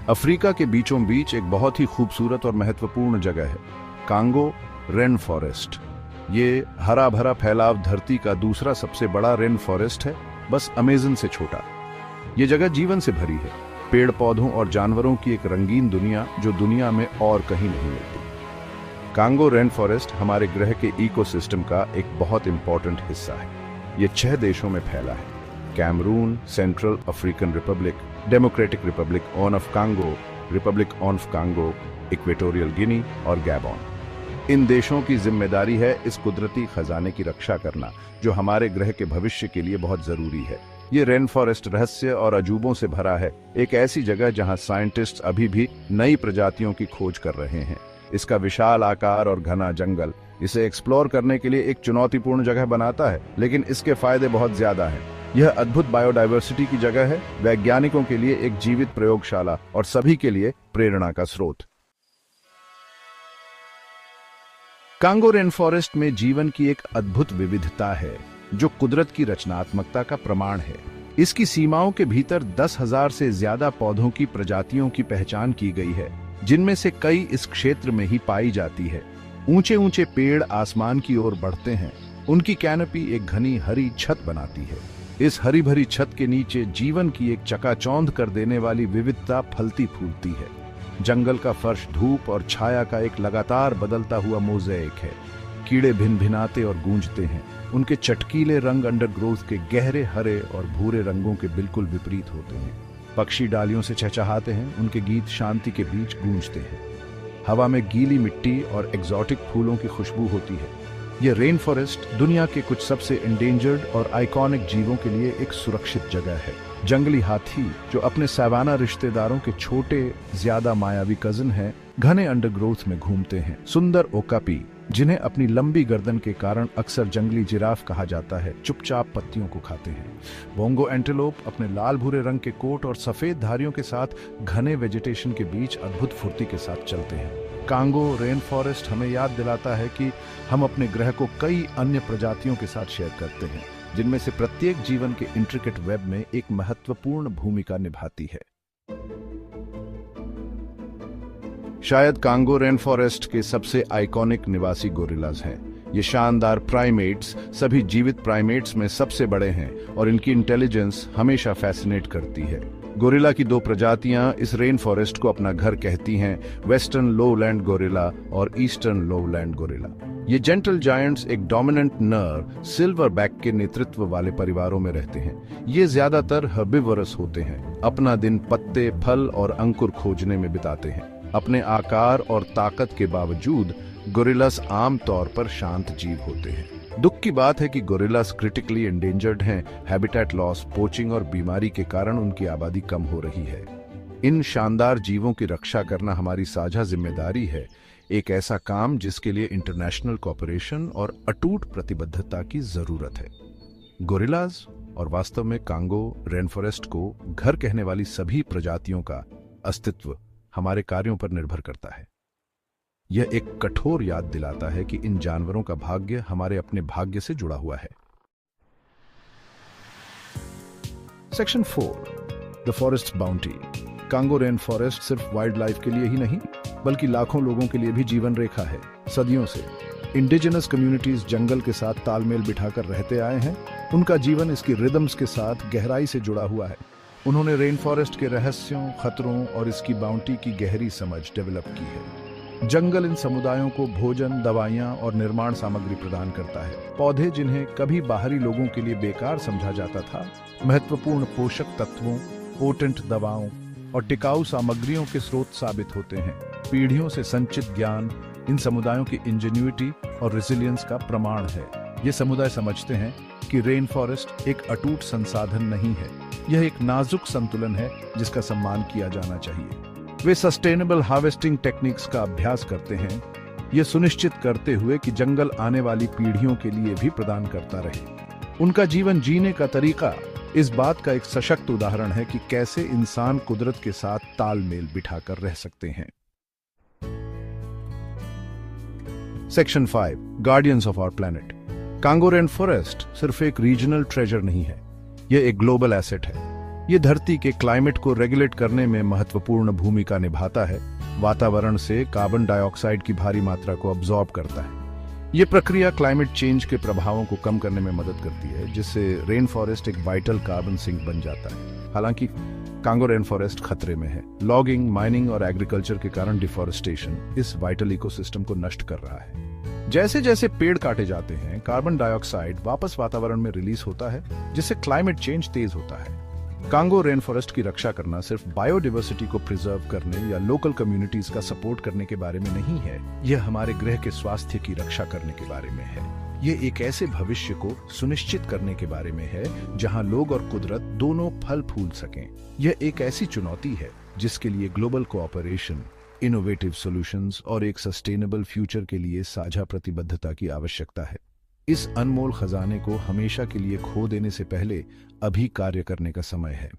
Africa के बीचों बीच एक बहुत ही खूबसूरत और महत्वपूर्ण जगह है, कांगो रेन फॉरेस्ट। ये हरा भरा फैलाव धरती का दूसरा सबसे बड़ा रेन फॉरेस्ट है, बस अमेजन से छोटा। ये जगह जीवन से भरी है, पेड़ पौधों और जानवरों की एक रंगीन दुनिया जो दुनिया में और कहीं नहीं मिलती। कांगो रेन फॉरेस्ट हमारे ग्रह के इकोसिस्टम का एक बहुत इंपॉर्टेंट हिस्सा है। ये 6 देशों में फैला है, Cameroon, Central African Republic, Democratic Republic of Congo, Republic of Congo, Equatorial Guinea और गैबॉन। इन देशों की जिम्मेदारी है इस कुदरती खजाने की रक्षा करना, जो हमारे ग्रह के भविष्य के लिए बहुत जरूरी है। ये रेन फॉरेस्ट रहस्य और अजूबों से भरा है, एक ऐसी जगह जहां साइंटिस्ट अभी भी नई प्रजातियों की खोज कर रहे हैं। इसका विशाल आकार और घना जंगल इसे एक्सप्लोर करने के लिए एक चुनौतीपूर्ण जगह बनाता है, लेकिन इसके फायदे बहुत ज्यादा हैं। यह अद्भुत बायोडायवर्सिटी की जगह है, वैज्ञानिकों के लिए एक जीवित प्रयोगशाला और सभी के लिए प्रेरणा का स्रोत। कांगो रेन फॉरेस्ट में जीवन की एक अद्भुत विविधता है, जो कुदरत की रचनात्मकता का प्रमाण है। इसकी सीमाओं के भीतर 10,000 से ज्यादा पौधों की प्रजातियों की पहचान की गई है, जिनमें से कई इस क्षेत्र में ही पाई जाती है। ऊंचे ऊंचे पेड़ आसमान की ओर बढ़ते हैं, उनकी कैनोपी एक घनी हरी छत बनाती है। इस हरी भरी छत के नीचे जीवन की एक चकाचौंध कर देने वाली विविधता फलती फूलती है। जंगल का फर्श धूप और छाया का एक लगातार बदलता हुआ मोज़ेक है। कीड़े भिन भिनाते और गूंजते हैं, उनके चटकीले रंग अंडरग्रोथ के गहरे हरे और भूरे रंगों के बिल्कुल विपरीत होते हैं। पक्षी डालियों से चहचहाते हैं, उनके गीत शांति के बीच गूंजते हैं। हवा में गीली मिट्टी और एक्सोटिक फूलों की खुशबू होती है। ये रेन फॉरेस्ट दुनिया के कुछ सबसे एंडेंजर्ड और आइकॉनिक जीवों के लिए एक सुरक्षित जगह है। जंगली हाथी, जो अपने सवाना रिश्तेदारों के छोटे ज्यादा मायावी कजिन हैं, घने अंडरग्रोथ में घूमते हैं। सुंदर ओकापी, जिन्हें अपनी लंबी गर्दन के कारण अक्सर जंगली जिराफ कहा जाता है, चुपचाप पत्तियों को खाते हैं। बोंगो एंटेलोप अपने लाल भूरे रंग के कोट और सफेद धारियों के साथ घने वेजिटेशन के बीच अद्भुत फुर्ती के साथ चलते हैं। कांगो रेन फॉरेस्ट हमें याद दिलाता है कि हम अपने ग्रह को कई अन्य प्रजातियों के साथ शेयर करते हैं, जिनमें से प्रत्येक जीवन के इंट्रिकेट वेब में एक महत्वपूर्ण भूमिका निभाती है। शायद कांगो रेन फॉरेस्ट के सबसे आइकॉनिक निवासी गोरिल्लाज हैं। ये शानदार प्राइमेट्स सभी जीवित प्राइमेट्स में सबसे बड़े हैं और इनकी इंटेलिजेंस हमेशा फैसिनेट करती है। गोरिल्ला की 2 प्रजातियां इस रेन फॉरेस्ट को अपना घर कहती हैं, वेस्टर्न लोलैंड गोरिल्ला और ईस्टर्न लोलैंड गोरिल्ला। ये जेंटल जायंट्स एक डोमिनेंट नर सिल्वर बैक के नेतृत्व वाले परिवारों में रहते हैं। ये ज्यादातर हर्बिवरस होते हैं, अपना दिन पत्ते, फल और अंकुर खोजने में बिताते हैं। अपने आकार और ताकत के बावजूद गोरिल्लास आम तौर पर शांत जीव होते हैं। दुख की बात है कि गोरिल्लास क्रिटिकली एंडेंजर्ड हैं। हैबिटेट लॉस, पोचिंग और बीमारी के कारण उनकी आबादी कम हो रही है। इन शानदार जीवों की रक्षा करना हमारी साझा जिम्मेदारी है, एक ऐसा काम जिसके लिए इंटरनेशनल कोऑपरेशन और अटूट प्रतिबद्धता की जरूरत है। गोरिल्लास और वास्तव में कांगो रेन फॉरेस्ट को घर कहने वाली सभी प्रजातियों का अस्तित्व हमारे कार्यों पर निर्भर करता है। यह एक कठोर याद दिलाता है कि इन जानवरों का भाग्य हमारे अपने भाग्य से जुड़ा हुआ है। Section 4, the forest bounty. Congo rainforest सिर्फ वाइल्ड लाइफ के लिए ही नहीं, बल्कि लाखों लोगों के लिए भी जीवन रेखा है। सदियों से इंडिजिनस कम्युनिटीज जंगल के साथ तालमेल बिठाकर रहते आए हैं। उनका जीवन इसकी रिदम्स के साथ गहराई से जुड़ा हुआ है। उन्होंने रेन फॉरेस्ट के रहस्यों, खतरों और इसकी बाउंटी की गहरी समझ डेवलप की है। जंगल इन समुदायों को भोजन, दवाइयां और निर्माण सामग्री प्रदान करता है। पौधे, जिन्हें कभी बाहरी लोगों के लिए बेकार समझा जाता था, महत्वपूर्ण पोषक तत्वों, पोटेंट दवाओं और टिकाऊ सामग्रियों के स्रोत साबित होते हैं। पीढ़ियों से संचित ज्ञान इन समुदायों की इंजेन्युइटी और रेजिलियंस का प्रमाण है। ये समुदाय समझते हैं कि रेन फॉरेस्ट एक अटूट संसाधन नहीं है, यह एक नाजुक संतुलन है जिसका सम्मान किया जाना चाहिए। वे सस्टेनेबल हार्वेस्टिंग टेक्निक्स का अभ्यास करते हैं, यह सुनिश्चित करते हुए कि जंगल आने वाली पीढ़ियों के लिए भी प्रदान करता रहे। उनका जीवन जीने का तरीका इस बात का एक सशक्त उदाहरण है कि कैसे इंसान कुदरत के साथ तालमेल बिठाकर रह सकते हैं। Section 5, guardians of our planet. Congo rainforest सिर्फ एक रीजनल ट्रेजर नहीं है, यह एक ग्लोबल एसेट है। ये धरती के क्लाइमेट को रेगुलेट करने में महत्वपूर्ण भूमिका निभाता है, वातावरण से कार्बन डाइऑक्साइड की भारी मात्रा को अब्सॉर्ब करता है। ये प्रक्रिया क्लाइमेट चेंज के प्रभावों को कम करने में मदद करती है, जिससे रेन फॉरेस्ट एक वाइटल कार्बन सिंक बन जाता है। हालांकि कांगो रेन फॉरेस्ट खतरे में है। लॉगिंग, माइनिंग और एग्रीकल्चर के कारण डिफॉरेस्टेशन इस वाइटल इकोसिस्टम को नष्ट कर रहा है। जैसे जैसे पेड़ काटे जाते हैं, कार्बन डाइऑक्साइड वापस वातावरण में रिलीज होता है, जिससे क्लाइमेट चेंज तेज होता है। कांगो रेन फॉरेस्ट की रक्षा करना सिर्फ बायोडाइवर्सिटी को प्रिजर्व करने या लोकल कम्युनिटीज का सपोर्ट करने के बारे में नहीं है, यह हमारे ग्रह के स्वास्थ्य की रक्षा करने के बारे में है। ये एक ऐसे भविष्य को सुनिश्चित करने के बारे में है जहां लोग और कुदरत दोनों फल फूल सकें। यह एक ऐसी चुनौती है जिसके लिए ग्लोबल कोऑपरेशन, इनोवेटिव सॉल्यूशंस और एक सस्टेनेबल फ्यूचर के लिए साझा प्रतिबद्धता की आवश्यकता है। इस अनमोल खजाने को हमेशा के लिए खो देने से पहले अभी कार्य करने का समय है।